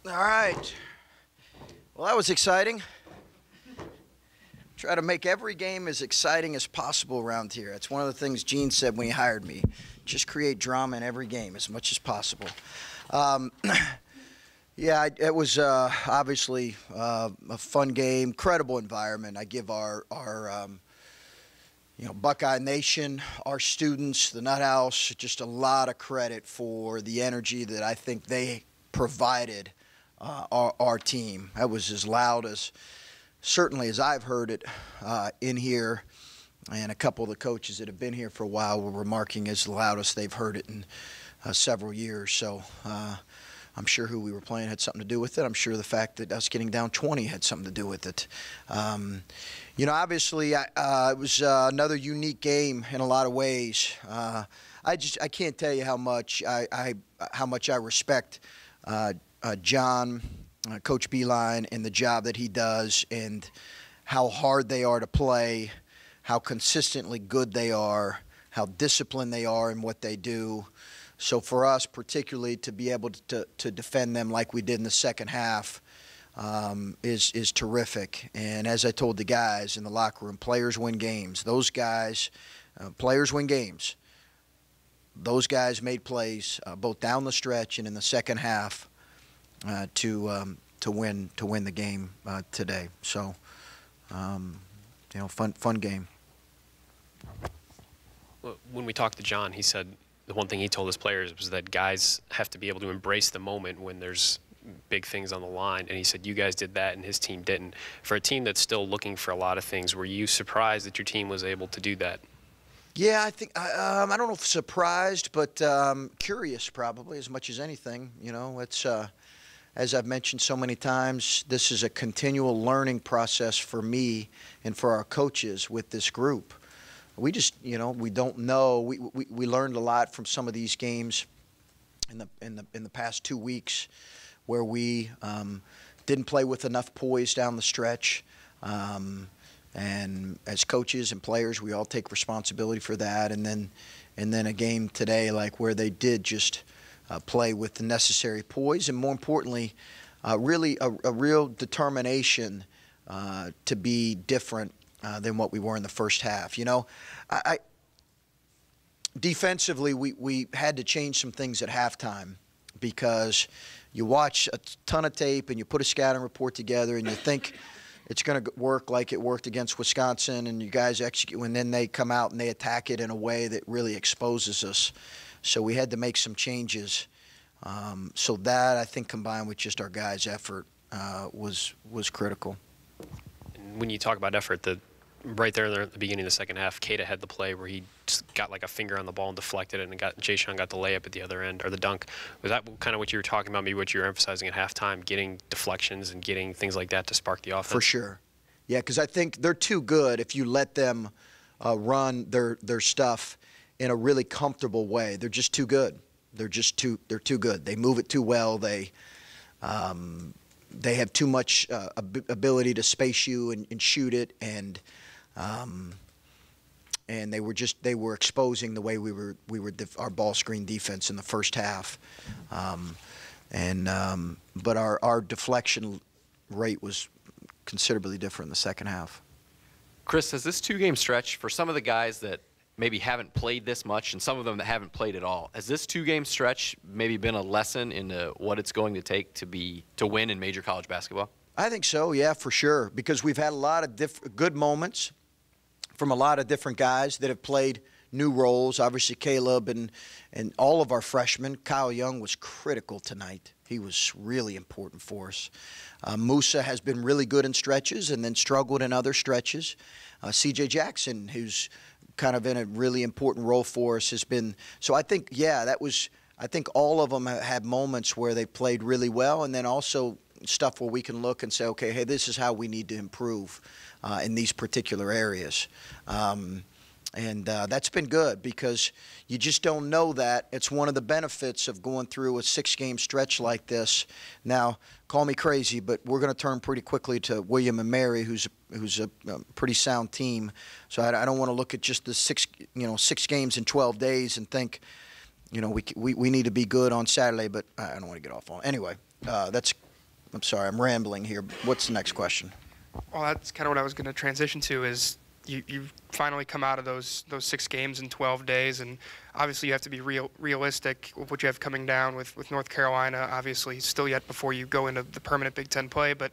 All right. Well, that was exciting. Try to make every game as exciting as possible around here. That's one of the things Gene said when he hired me. Just create drama in every game as much as possible. Yeah, it was obviously a fun game, incredible environment. I give our Buckeye Nation, our students, the Nut House, just a lot of credit for the energy that I think they provided our team. That was as loud as, certainly as I've heard it in here, and a couple of the coaches that have been here for a while were remarking as loud as they've heard it in several years. So I'm sure who we were playing had something to do with it. I'm sure the fact that us getting down 20 had something to do with it. Obviously, it was another unique game in a lot of ways. I can't tell you how much I respect John, Coach Beeline, and the job that he does, and how hard they are to play, how consistently good they are, how disciplined they are in what they do. So for us, particularly, to be able to defend them like we did in the second half is terrific. And as I told the guys in the locker room, players win games. Those guys, players win games. Those guys made plays both down the stretch and in the second half to win the game today. So, fun game. When we talked to John, he said the one thing he told his players was that guys have to be able to embrace the moment when there's big things on the line, and he said you guys did that and his team didn't. For a team that's still looking for a lot of things, were you surprised that your team was able to do that? Yeah, I think I don't know if surprised, but curious probably as much as anything. It's as I've mentioned so many times, this is a continual learning process for me and for our coaches with this group. We just, we don't know. We learned a lot from some of these games in the past 2 weeks, where we didn't play with enough poise down the stretch. And as coaches and players, we all take responsibility for that. And then a game today, like where they did just play with the necessary poise, and more importantly, really a real determination to be different than what we were in the first half. Defensively, we had to change some things at halftime, because you watch a ton of tape and you put a scouting report together and you think it's going to work like it worked against Wisconsin, and you guys execute, and then they come out and they attack it in a way that really exposes us. So we had to make some changes. So that, I think, combined with just our guys' effort, was critical. And when you talk about effort, right there at the beginning of the second half, Keita had the play where he just got like a finger on the ball and deflected it, and Jay-Sean got the layup at the other end, or the dunk. Was that kind of what you were talking about, maybe what you were emphasizing at halftime, getting deflections and getting things like that to spark the offense? For sure. Yeah, because I think they're too good if you let them run their stuff in a really comfortable way. They're just too good. They're too good. They move it too well. They have too much ability to space you and shoot it, and they were exposing the way we were our ball screen defense in the first half, but our deflection rate was considerably different in the second half. Chris, has this two-game stretch for some of the guys that maybe haven't played this much, and some of them that haven't played at all, has this two-game stretch maybe been a lesson in what it's going to take to win in major college basketball? I think so, yeah, for sure, because we've had a lot of good moments from a lot of different guys that have played new roles. Obviously, Caleb and all of our freshmen. Kyle Young was critical tonight. He was really important for us. Musa has been really good in stretches and then struggled in other stretches. C.J. Jackson, who's kind of in a really important role for us, has been. So I think, yeah, I think all of them had moments where they played really well, and then also stuff where we can look and say, okay, hey, this is how we need to improve in these particular areas. And that's been good, because you just don't know that. It's one of the benefits of going through a 6-game stretch like this. Now, call me crazy, but we're going to turn pretty quickly to William and Mary, who's a pretty sound team. So I don't want to look at just the 6 games in 12 days and think, we need to be good on Saturday. But I don't want to get off on. Anyway, that's I'm sorry, I'm rambling here. What's the next question? Well, that's kind of what I was going to transition to is you've finally come out of those 6 games in 12 days, and obviously you have to be realistic with what you have coming down with North Carolina, obviously still yet before you go into the permanent Big Ten play, but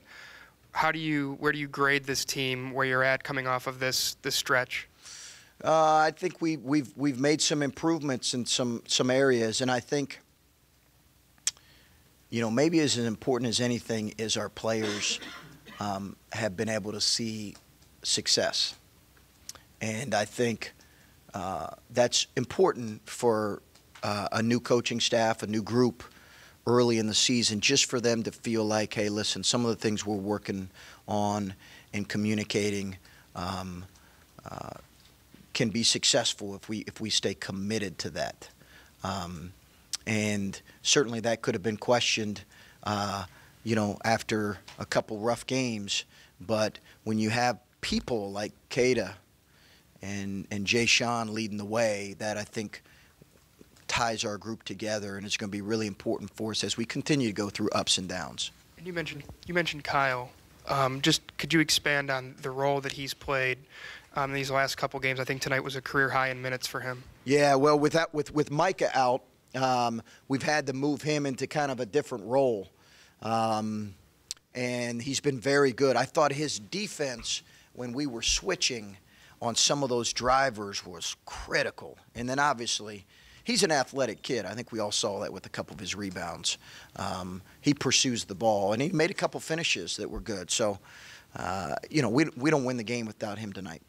where do you grade this team where you're at coming off of this stretch? I think we've made some improvements in some areas, and I think, maybe as important as anything is our players have been able to see success. And I think that's important for a new coaching staff, a new group early in the season, just for them to feel like, hey, listen, some of the things we're working on and communicating can be successful if we stay committed to that. And certainly that could have been questioned, after a couple rough games. But when you have people like Keita and Jay Sean leading the way, that I think ties our group together, and it's going to be really important for us as we continue to go through ups and downs. And you mentioned Kyle. Just could you expand on the role that he's played these last couple games? I think tonight was a career high in minutes for him. Yeah, well, with Micah out, we've had to move him into kind of a different role. And he's been very good. I thought his defense, when we were switching on some of those drivers, was critical. And then obviously, he's an athletic kid. I think we all saw that with a couple of his rebounds. He pursues the ball, and he made a couple finishes that were good. So, we don't win the game without him tonight.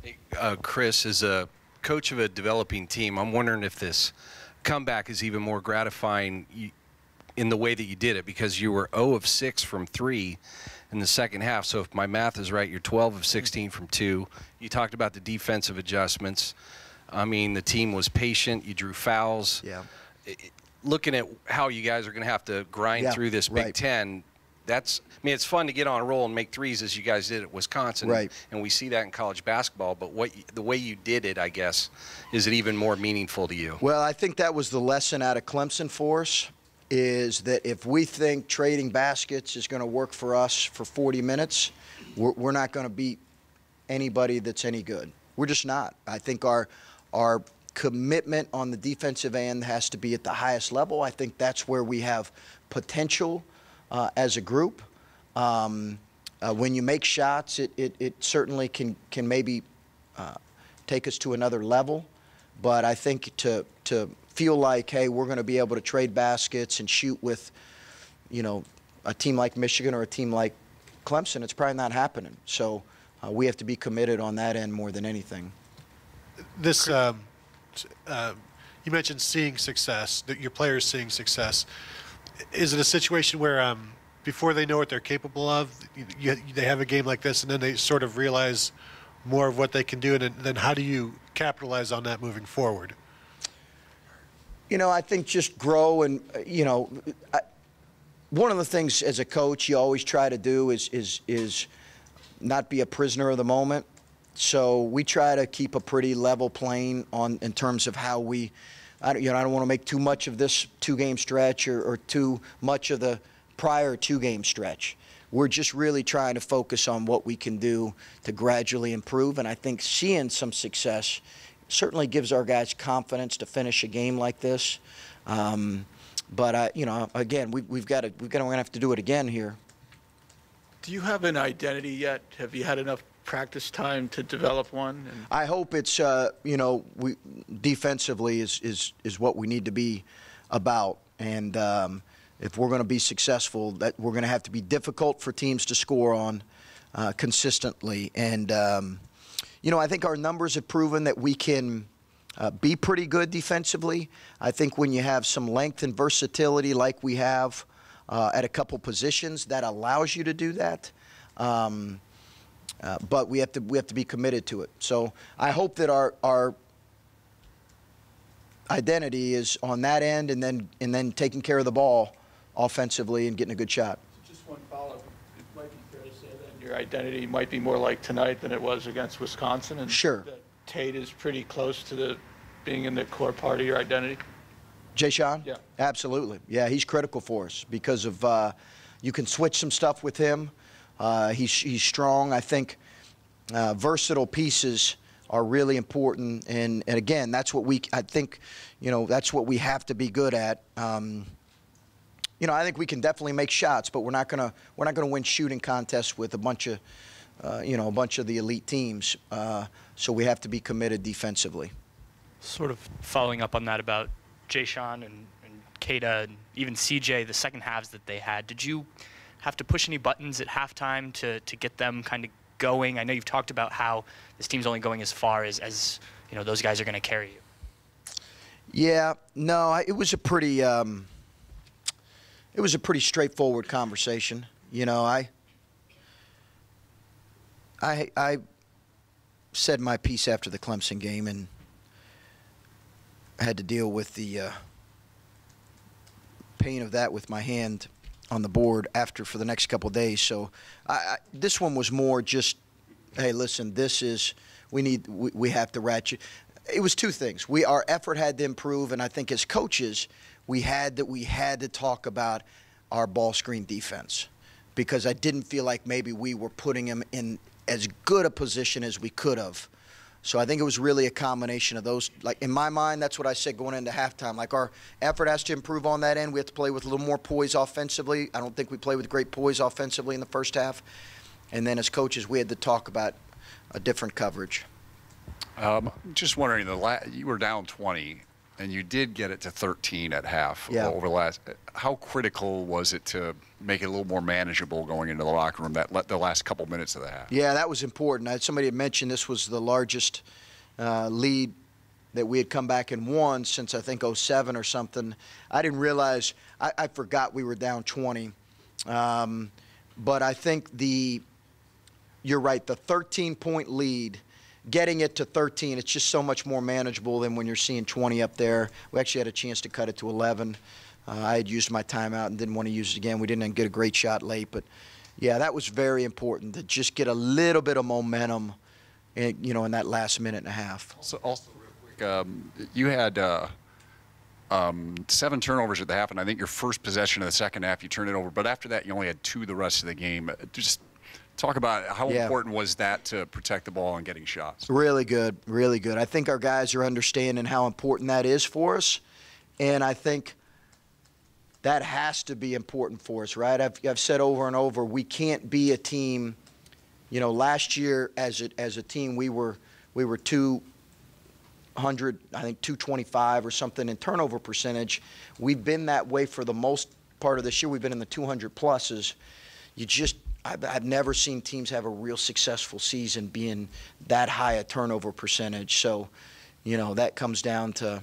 Hey, Chris, as a coach of a developing team, I'm wondering if this comeback is even more gratifying in the way that you did it, because you were 0 of 6 from 3 in the second half. So if my math is right, you're 12 of 16 from 2. You talked about the defensive adjustments. I mean, the team was patient. You drew fouls. Yeah. Looking at how you guys are going to have to grind through this Big Ten, it's fun to get on a roll and make threes as you guys did at Wisconsin. Right. And we see that in college basketball. But the way you did it, I guess, is it even more meaningful to you? Well, I think that was the lesson out of Clemson for us, is that if we think trading baskets is going to work for us for 40 minutes, we're not going to beat anybody that's any good. We're just not. I think our commitment on the defensive end has to be at the highest level. I think that's where we have potential as a group. When you make shots, it certainly can maybe take us to another level. But I think to feel like, hey, we're going to be able to trade baskets and shoot with, a team like Michigan or a team like Clemson, it's probably not happening. So we have to be committed on that end more than anything. This, you mentioned seeing success, that your players seeing success. Is it a situation where before they know what they're capable of, they have a game like this and then they sort of realize more of what they can do, and then how do you capitalize on that moving forward? I think just grow, and one of the things as a coach you always try to do is not be a prisoner of the moment. So we try to keep a pretty level plane in terms of how we. I don't want to make too much of this 2-game stretch or too much of the prior 2-game stretch. We're just really trying to focus on what we can do to gradually improve, and I think seeing some success certainly gives our guys confidence to finish a game like this. But again, we're going to have to do it again here. Do you have an identity yet? Have you had enough practice time to develop one? I hope it's defensively is what we need to be about, and if we're going to be successful, that we're going to have to be difficult for teams to score on consistently. And I think our numbers have proven that we can be pretty good defensively. I think when you have some length and versatility like we have at a couple positions, that allows you to do that. But we have to be committed to it. So I hope that our identity is on that end, and then taking care of the ball offensively and getting a good shot. Just one follow-up. It might be fair to say that your identity might be more like tonight than it was against Wisconsin. And sure. That Tate is pretty close to being in the core part of your identity. Jay Sean? Yeah. Absolutely. Yeah, he's critical for us because of You can switch some stuff with him. He's strong. I think versatile pieces are really important, and again, that's what I think, that's what we have to be good at. I think we can definitely make shots, but we're not gonna win shooting contests with a bunch of the elite teams. So we have to be committed defensively. Sort of following up on that about Jay-Sean and Keita and even CJ, the second halves that they had, did you have to push any buttons at halftime to get them kind of going? I know you've talked about how this team's only going as far as those guys are going to carry you. Yeah, no, it was a pretty straightforward conversation. I said my piece after the Clemson game and had to deal with the pain of that with my hand on the board for the next couple of days. So this one was more just, hey, listen, we have to ratchet. It was two things. Our effort had to improve, and I think as coaches, we had to talk about our ball screen defense, because I didn't feel like maybe we were putting him in as good a position as we could have. So I think it was really a combination of those. Like, in my mind, that's what I said going into halftime. Like, our effort has to improve on that end. We have to play with a little more poise offensively. I don't think we played with great poise offensively in the first half. And then as coaches, we had to talk about a different coverage. Just wondering, you were down 20, and you did get it to 13 at half over the last. How critical was it to make it a little more manageable going into the locker room, the last couple minutes of the half? Yeah, that was important. Somebody had mentioned this was the largest lead that we had come back and won since, I think, 07 or something. I didn't realize. I forgot we were down 20. But I think you're right, the 13-point lead, getting it to 13, it's just so much more manageable than when you're seeing 20 up there. We actually had a chance to cut it to 11. I had used my timeout and didn't want to use it again. We didn't get a great shot late. But, yeah, that was very important, to just get a little bit of momentum in that last minute and a half. Also real quick, you had 7 turnovers at the half, and I think your first possession of the second half, you turned it over. But after that, you only had 2 the rest of the game. Just talk about how important was that to protect the ball and getting shots? Really good, really good. I think our guys are understanding how important that is for us, and I think that has to be important for us, right? I've said over and over, we can't be a team. Last year as a team, we were 200, I think 225 or something in turnover percentage. We've been that way for the most part of this year. We've been in the 200 pluses. I've never seen teams have a real successful season being that high a turnover percentage. So, that comes down to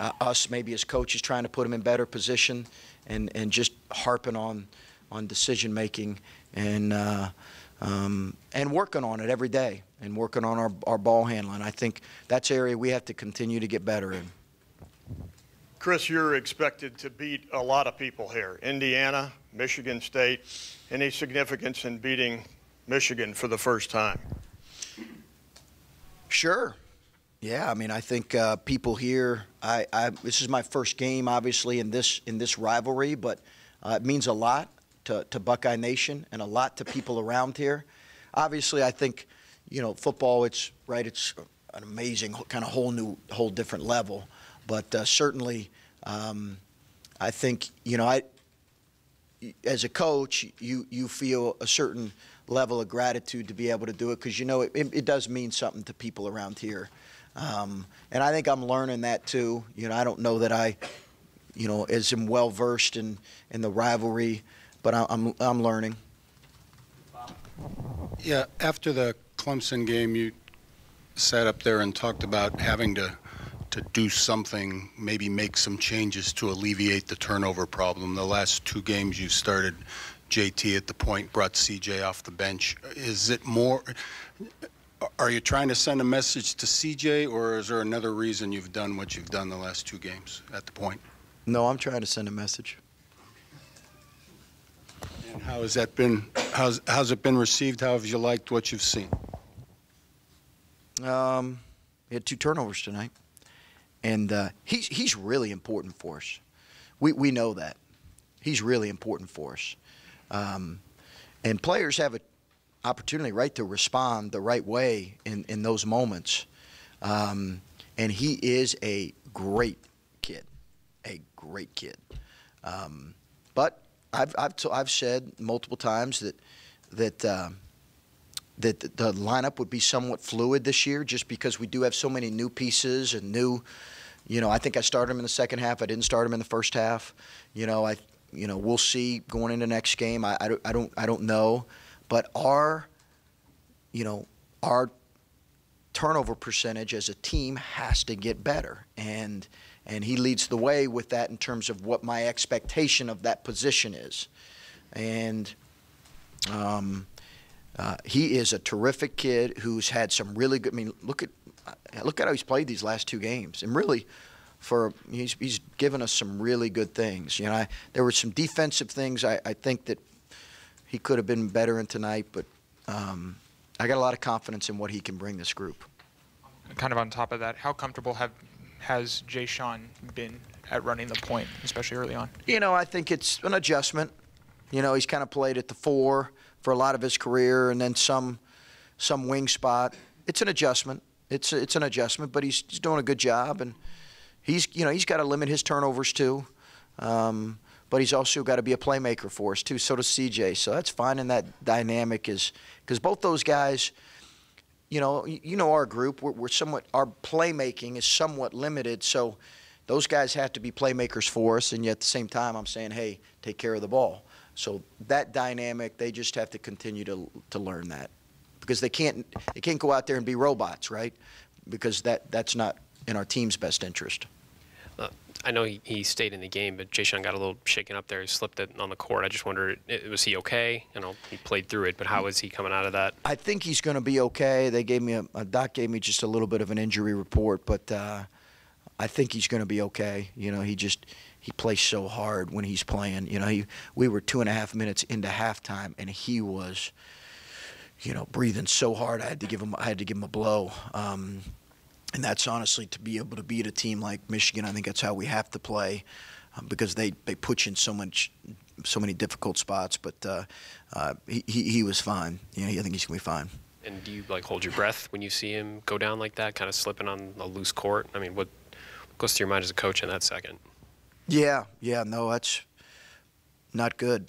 us maybe as coaches trying to put them in better position and just harping on decision making and working on it every day and working on our ball handling. I think that's an area we have to continue to get better in. Chris, you're expected to beat a lot of people here. Indiana, Michigan State. Any significance in beating Michigan for the first time? Sure. Yeah, I mean, I think people here. This is my first game, obviously, in this rivalry, but it means a lot to Buckeye Nation and a lot to people around here. Obviously, I think football. It's an amazing kind of whole different level. But certainly, I think as a coach, you feel a certain level of gratitude to be able to do it, because it does mean something to people around here. And I think I'm learning that too. I don't know that I, am well versed in the rivalry, but I'm learning. Yeah, after the Clemson game, you sat up there and talked about having to do something, maybe make some changes to alleviate the turnover problem. The last 2 games you started JT at the point, brought CJ off the bench. Is it more? Are you trying to send a message to CJ, or is there another reason you've done what you've done the last 2 games at the point? No, I'm trying to send a message. And how has that been? How's it been received? How have you liked what you've seen? He had 2 turnovers tonight, and he's really important for us. We know that he's really important for us. And players have an opportunity, right, to respond the right way in those moments. And he is a great kid, But I've said multiple times that the lineup would be somewhat fluid this year, just because we do have so many new pieces and new. I think I started him in the second half. I didn't start him in the first half. We'll see going into next game. I don't know, but our turnover percentage as a team has to get better, and he leads the way with that in terms of what my expectation of that position is, and he is a terrific kid who's had some really good. I mean, look at how he's played these last 2 games, and really, he's given us some really good things. There were some defensive things I think that he could have been better in tonight, but I got a lot of confidence in what he can bring this group. Kind of on top of that, how comfortable has Jay-Sean been at running the point, especially early on? I think it's an adjustment. He's kind of played at the 4 for a lot of his career, and then some wing spot. It's an adjustment. It's an adjustment, but he's doing a good job, and he's got to limit his turnovers too. But he's also got to be a playmaker for us too. So does CJ. So that's fine in that dynamic, is because both those guys. Our group, we're somewhat, our playmaking is somewhat limited, so those guys have to be playmakers for us, and yet at the same time I'm saying, hey, take care of the ball. So that dynamic, they just have to continue to learn that, because they can't go out there and be robots, right? Because that's not in our team's best interest. I know he stayed in the game, but Jay-Sean got a little shaken up there. He slipped it on the court. I just wondered, was he okay? He played through it, but how is he coming out of that? I think he's going to be okay. They gave me Doc gave me just a little bit of an injury report, but I think he's going to be okay. He plays so hard when he's playing. We were 2.5 minutes into halftime, and he was, breathing so hard. I had to give him a blow. And that's honestly, to be able to beat a team like Michigan, I think that's how we have to play, because they put you in so many difficult spots. But he was fine. I think he's gonna be fine. And do you hold your breath when you see him go down like that, kind of slipping on a loose court? I mean, what goes through your mind as a coach in that second? Yeah, no, that's not good,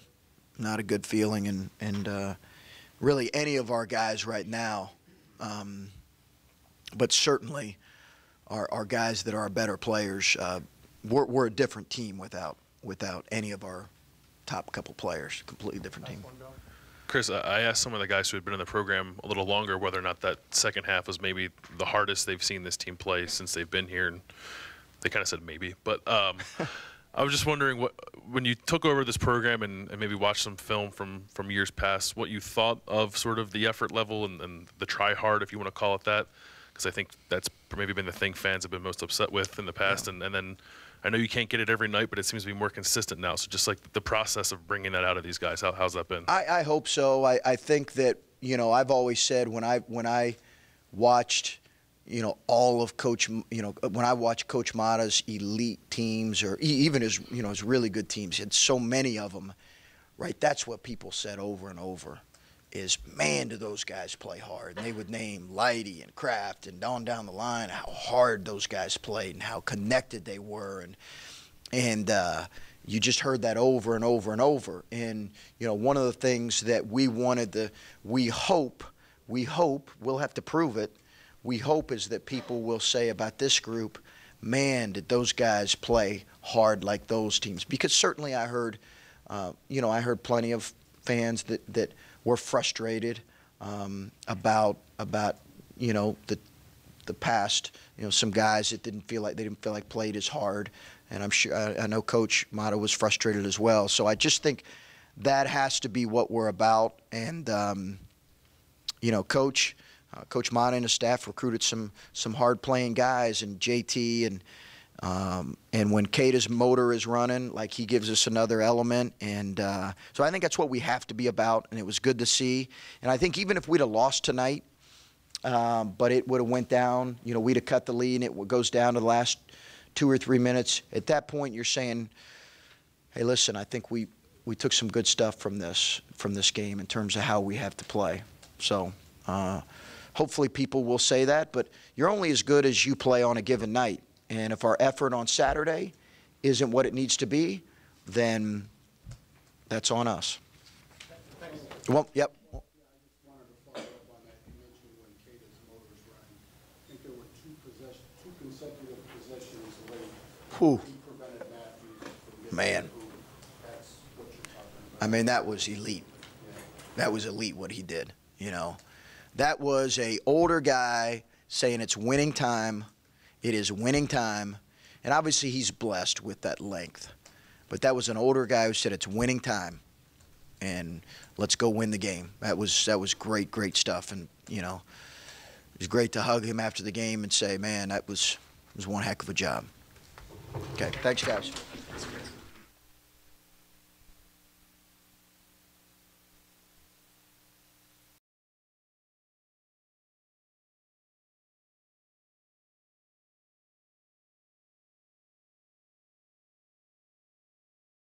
not a good feeling, and really any of our guys right now. But certainly our guys that are better players, we're a different team without any of our top couple players. Completely different team. Chris, I asked some of the guys who had been in the program a little longer whether or not that second half was maybe the hardest they've seen this team play since they've been here, and they kind of said maybe. But I was just wondering, when you took over this program and maybe watched some film from years past, what you thought of sort of the effort level and the try hard, if you want to call it that. Because I think that's maybe been the thing fans have been most upset with in the past. Yeah. And then I know you can't get it every night, but it seems to be more consistent now. So just the process of bringing that out of these guys, how's that been? I hope so. I think that, I've always said when I watched, all of Coach, when I watched Coach Mata's elite teams, or even his really good teams, he had so many of them, right? That's what people said over and over. Is, man, do those guys play hard. And they would name Leidy and Kraft and on down the line how hard those guys played and how connected they were. And you just heard that over and over and over. And, one of the things that we wanted we hope, we'll have to prove it, we hope is that people will say about this group, man, did those guys play hard like those teams. Because certainly I heard, I heard plenty of fans that were frustrated about the past. Some guys that didn't feel like played as hard, and I'm sure I know Coach Mata was frustrated as well. So I just think that has to be what we're about. And Coach Mata and his staff recruited some hard playing guys, and JT and when Keita's motor is running, he gives us another element. And so I think that's what we have to be about, and it was good to see. And I think even if we'd have lost tonight, but it would have went down, we'd have cut the lead, and it goes down to the last 2 or 3 minutes. At that point, you're saying, hey, listen, I think we some good stuff from this game in terms of how we have to play. So hopefully people will say that, but you're only as good as you play on a given night. And if our effort on Saturday isn't what it needs to be, then that's on us. Well, yep. Whew. Man. I mean, that was elite. That was elite what he did, you know. That was a older guy saying it's winning time. It is winning time. And obviously he's blessed with that length. But that was an older guy who said it's winning time. And let's go win the game. That was great, great stuff. And, you know, it was great to hug him after the game and say, man, that was one heck of a job. Okay, thanks, guys.